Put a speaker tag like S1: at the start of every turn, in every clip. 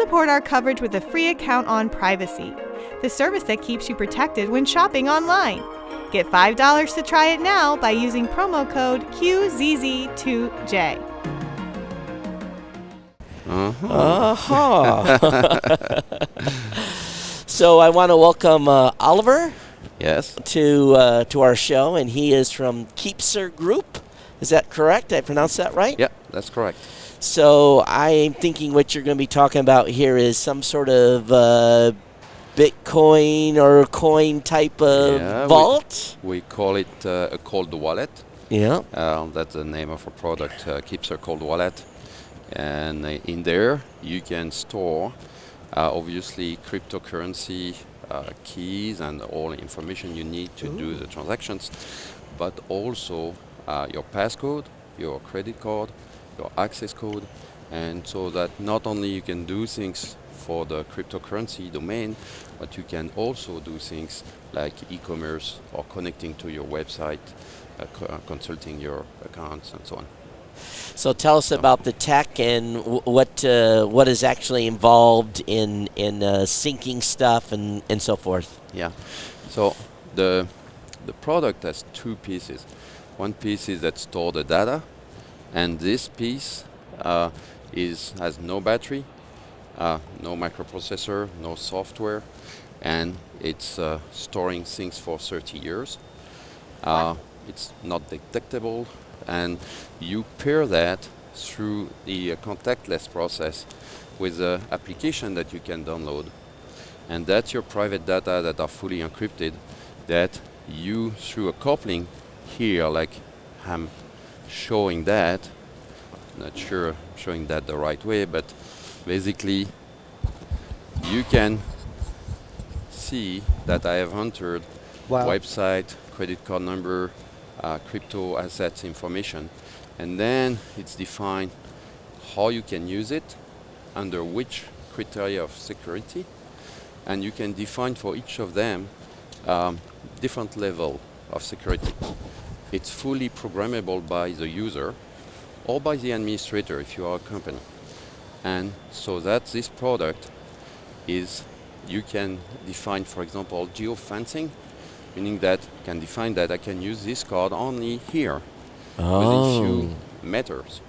S1: support our coverage with a free account on Privacy, the service that keeps you protected when shopping online. Get $5 to try it now by using promo code QZZ2J.
S2: So I want to welcome Oliver.
S3: Yes.
S2: To our show, and he is from PLUGHITZ Group. Is that correct? Did I pronounce that right?
S3: Yeah, that's correct.
S2: So I'm thinking what you're going to be talking about here is some sort of Bitcoin or coin type of vault?
S3: We call it a cold wallet.
S2: Yeah.
S3: That's the name of a product, PLUGHITZ Cold Wallet. And in there, you can store, obviously, cryptocurrency keys and all information you need to do the transactions, but also your passcode, your credit card, your access code, and so that not only you can do things for the cryptocurrency domain, but you can also do things like e-commerce or connecting to your website, consulting your accounts and so on.
S2: So tell us about the tech and what is actually involved in syncing stuff and so forth.
S3: Yeah. So the product has two pieces. One piece is that store the data, and this piece has no battery, no microprocessor, no software, and it's storing things for 30 years. It's not detectable, and you pair that through the contactless process with an application that you can download. And that's your private data that are fully encrypted that you, through a coupling here, like I'm showing that, not sure I'm showing that the right way, but basically you can see that I have entered website, credit card number, crypto assets information, and then it's defined how you can use it, under which criteria of security, and you can define for each of them different level of security. It's fully programmable by the user or by the administrator if you are a company. And so that this product is, you can define, for example, geofencing, meaning that you can define that I can use this card only here, within a few meters,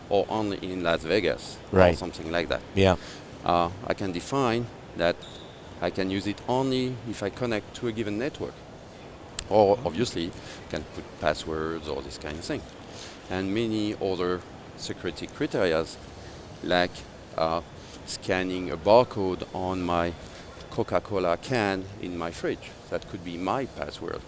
S3: or only in Las Vegas, or something like that.
S2: Yeah.
S3: I can define that I can use it only if I connect to a given network. Or obviously, you can put passwords or this kind of thing. And many other security criteria, like scanning a barcode on my Coca-Cola can in my fridge. That could be my password,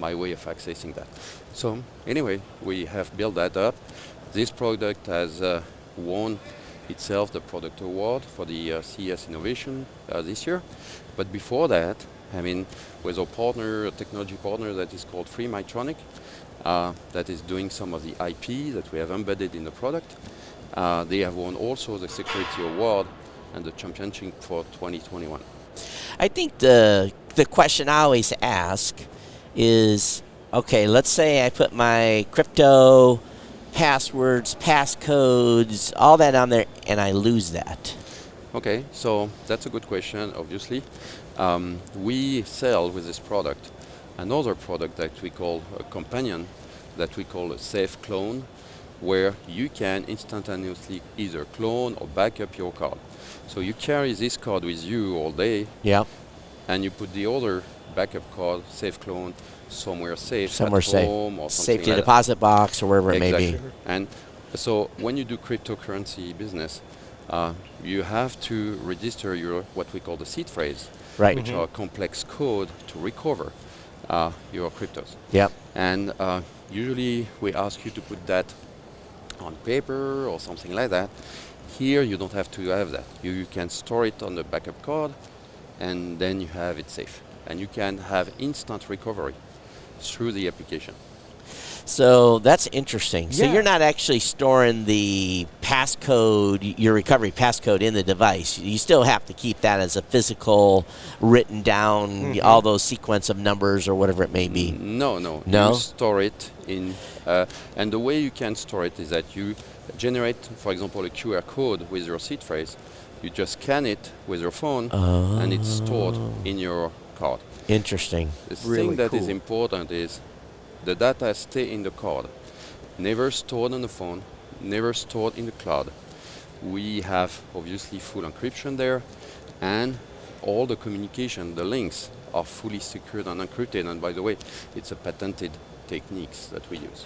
S3: my way of accessing that. So anyway, we have built that up. This product has won itself the product award for the CES innovation this year. But before that, I mean, with our partner, a technology partner that is called Freemitronic, that is doing some of the IP that we have embedded in the product. They have won also the security award and the championship for 2021.
S2: I think the question I always ask is, okay, let's say I put my crypto passwords, passcodes, all that on there, and I lose that.
S3: Okay, so that's a good question, obviously. We sell with this product another product that we call a companion, that we call a safe clone, where you can instantaneously either clone or back up your card. So you carry this card with you all day, and you put the other backup card, safe clone, somewhere safe, at home or something
S2: safety
S3: like
S2: deposit box or wherever it may be.
S3: And so when you do cryptocurrency business, you have to register your what we call the seed phrase, which are complex code to recover your cryptos. And usually we ask you to put that on paper or something like that. Here you don't have to have that. You can store it on the backup card, and then you have it safe. And you can have instant recovery through the application.
S2: So that's interesting. So you're not actually storing the passcode, your recovery passcode in the device. You still have to keep that as a physical, written down, all those sequence of numbers or whatever it may be.
S3: No. You store it in, and the way you can store it is that you generate, for example, a QR code with your seed phrase, You just scan it with your phone, and it's stored in your card.
S2: Interesting.
S3: The
S4: Really
S3: thing that is
S4: cool.
S3: important is the data stay in the card, never stored on the phone, never stored in the cloud. We have obviously full encryption there, and all the communication, the links, are fully secured and encrypted. And by the way, it's a patented techniques that we use.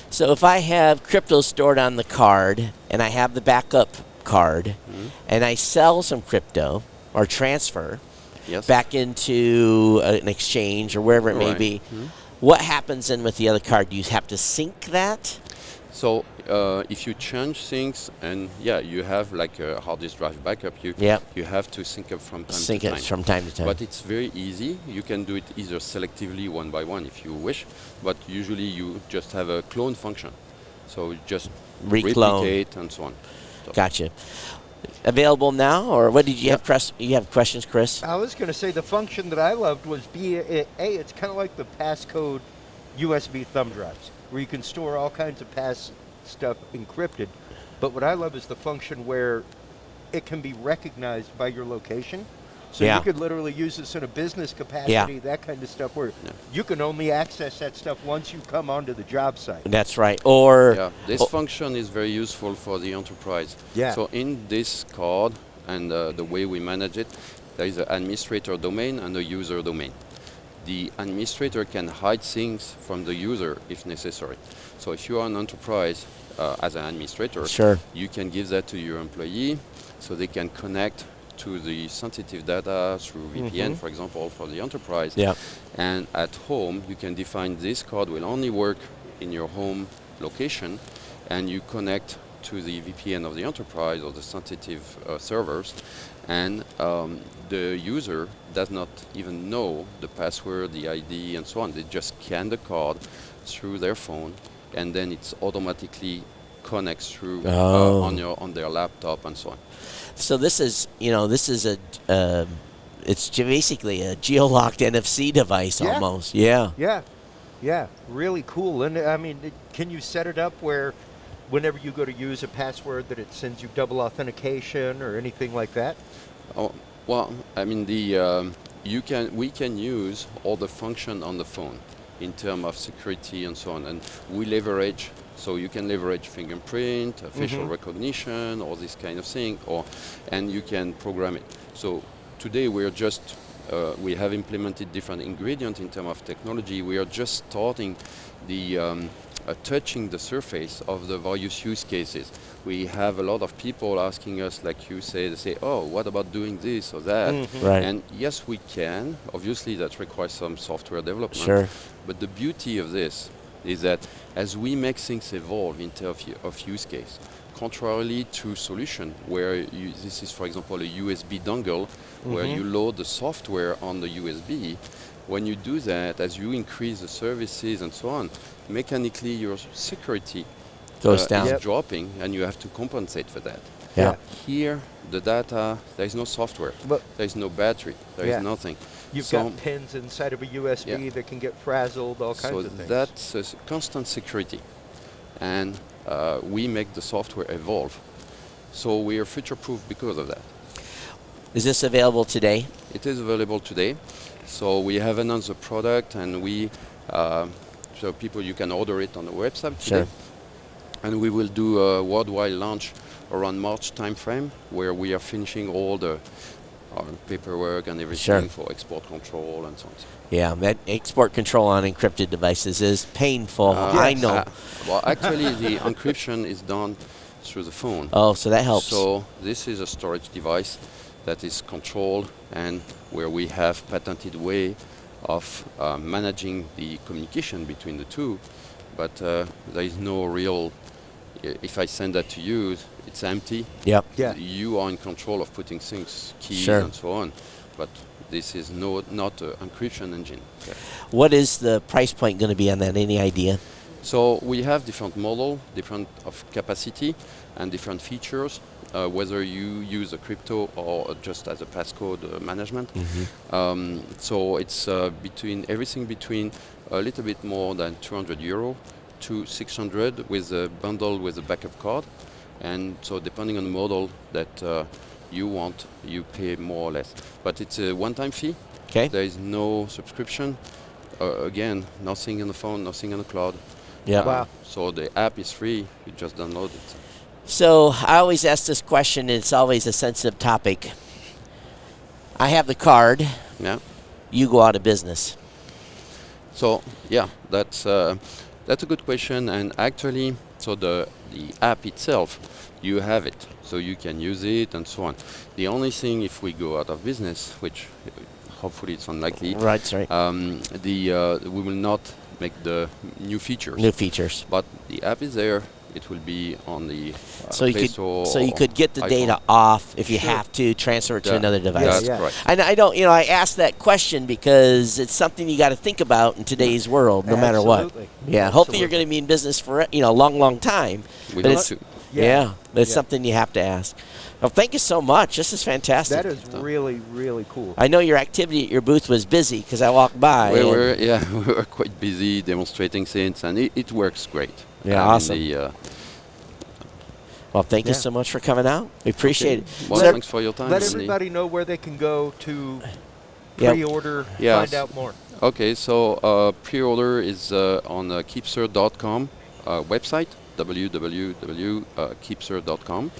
S2: So if I have crypto stored on the card and I have the backup card and I sell some crypto or transfer
S3: Yes.
S2: back into an exchange or wherever it may
S3: Right.
S2: be, what happens then with the other card? Do you have to sync that?
S3: So if you change things, and you have like a hard disk drive backup, you have to sync up from time
S2: Sync
S3: to
S2: it
S3: time.
S2: from time to time.
S3: But it's very easy. You can do it either selectively one by one if you wish, but usually you just have a clone function. So you just
S2: Reclone.
S3: replicate and so on. So
S2: Gotcha. Available now, or what did you have? You have questions, Chris?
S4: I was going to say the function that I loved was it's kind of like the passcode USB thumb drives, where you can store all kinds of pass stuff encrypted. But what I love is the function where it can be recognized by your location. So
S2: Yeah.
S4: you could literally use this in a business capacity, that kind of stuff, where you can only access that stuff once you come onto the job site.
S2: That's right. Or
S3: this function is very useful for the enterprise.
S4: Yeah.
S3: So in this card and the way we manage it, there is an administrator domain and a user domain. The administrator can hide things from the user if necessary. So if you are an enterprise as an administrator, you can give that to your employee so they can connect to the sensitive data through VPN, for example, for the enterprise.
S2: Yeah.
S3: And at home, you can define this card will only work in your home location, and you connect to the VPN of the enterprise or the sensitive servers, and the user does not even know the password, the ID, and so on. They just scan the card through their phone, and then it's automatically connects through on their laptop and so on.
S2: So this is it's basically a geo-locked NFC device almost. Yeah.
S4: Yeah, really cool. And I mean, can you set it up where whenever you go to use a password that it sends you double authentication or anything like that?
S3: Oh, well, I mean, we can use all the function on the phone in terms of security and so on, and we leverage. So you can leverage fingerprint, facial recognition, all this kind of thing, and you can program it. So today we have implemented different ingredients in terms of technology. We are just starting touching the surface of the various use cases. We have a lot of people asking us, like you say, they say, oh, what about doing this or that?
S2: Right.
S3: And yes, we can. Obviously, that requires some software development.
S2: Sure.
S3: But the beauty of this is that as we make things evolve in terms of use case, contrarily to solution where this is, for example, a USB dongle where you load the software on the USB, when you do that, as you increase the services and so on, mechanically your security
S2: goes down.
S3: is dropping, and you have to compensate for that.
S2: Yeah.
S3: Here, the data, there is no software, there is no battery, there is nothing.
S4: You've got pins inside of a USB that can get frazzled, all kinds of things.
S3: So that's a constant security. And we make the software evolve. So we are future-proof because of that.
S2: Is this available today?
S3: It is available today. So we have announced the product, and so people, you can order it on the website today. And we will do a worldwide launch around March timeframe, where we are finishing all the paperwork and everything for export control and so on.
S2: Yeah, that export control on encrypted devices is painful. I know.
S3: Well, actually, the encryption is done through the phone.
S2: Oh, so that helps.
S3: So this is a storage device that is controlled, and where we have patented way of managing the communication between the two. But there is no real. If I send that to you, it's empty.
S2: Yep.
S4: Yeah.
S3: You are in control of putting things, keys, and so on. But this is not an encryption engine.
S2: What is the price point going to be on that? Any idea?
S3: So we have different model, different of capacity, and different features. Whether you use a crypto or just as a passcode management. So it's everything between a little bit more than €200 to 600 with a bundle with a backup card. And so depending on the model that you want, you pay more or less. But it's a one-time fee.
S2: Okay.
S3: There is no subscription. Again, nothing in the phone, nothing in the cloud.
S2: Yeah.
S4: Wow.
S3: So the app is free. You just download it.
S2: So I always ask this question, and it's always a sensitive topic. I have the card.
S3: Yeah.
S2: You go out of business.
S3: So yeah, that's a good question. And actually, so the app itself, you have it, so you can use it and so on. The only thing, if we go out of business, which hopefully it's unlikely,
S2: Right. Right.
S3: we will not make the new features.
S2: New features.
S3: But the app is there. It will be on the
S2: So you
S3: Play
S2: could
S3: Store
S2: so you
S3: or
S2: could get the
S3: iPhone.
S2: data off if you
S4: Sure.
S2: have to transfer it to
S3: Yeah,
S2: another device.
S3: That's
S4: Yeah.
S3: correct.
S2: And I don't, I ask that question because it's something you got to think about in today's world, no matter what.
S4: Absolutely.
S2: Yeah, hopefully you're
S4: Absolutely.
S2: going to be in business for a long, long time.
S3: We
S2: But
S3: don't
S2: it's-
S3: have to.
S2: Yeah, that's
S4: Yeah.
S2: something you have to ask. Well, thank you so much. This is fantastic.
S4: That is really, really cool.
S2: I know your activity at your booth was busy because I walked by.
S3: We
S2: and-
S3: were quite busy demonstrating things, and it works great.
S2: Yeah,
S3: I mean,
S2: awesome. Well, thank you
S4: Yeah.
S2: so much for coming out. We appreciate it.
S3: Well,
S2: So-
S3: thanks for your time.
S4: Let
S3: Andy.
S4: everybody know where they can go to
S2: Yep.
S4: pre-order,
S3: Yes.
S4: find out more.
S3: Okay, so pre-order is on the keepser.com website, www.keepser.com,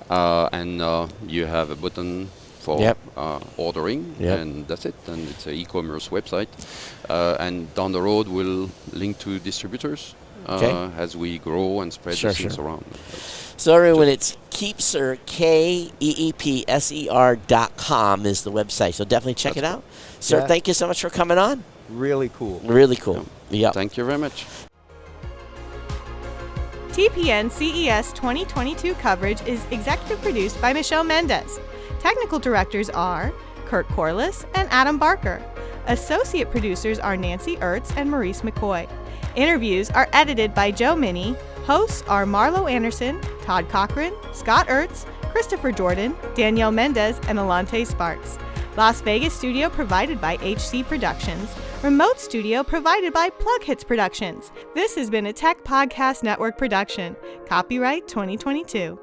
S3: and you have a button for
S2: Yep.
S3: ordering,
S2: Yep.
S3: and that's it. And it's an e-commerce website. And down the road, we'll link to distributors
S2: Okay.
S3: as we grow and spread
S2: Sure,
S3: these things
S2: sure.
S3: around.
S2: So everyone, it's Keepser, KEEPSER.com is the website. So definitely check
S3: That's
S2: it out. Sir,
S4: Yeah.
S2: thank you so much for coming on.
S4: Really cool.
S2: Really cool. Yeah.
S3: Thank you very much.
S1: TPN CES 2022 coverage is executive produced by Michelle Mendez. Technical directors are Kurt Corliss and Adam Barker. Associate producers are Nancy Ertz and Maurice McCoy. Interviews are edited by Joe Minnie. Hosts are Marlo Anderson, Todd Cochran, Scott Ertz, Christopher Jordan, Danielle Mendez, and Alante Sparks. Las Vegas studio provided by HC Productions. Remote studio provided by PLUGHITZ Productions. This has been a Tech Podcast Network production. Copyright 2022.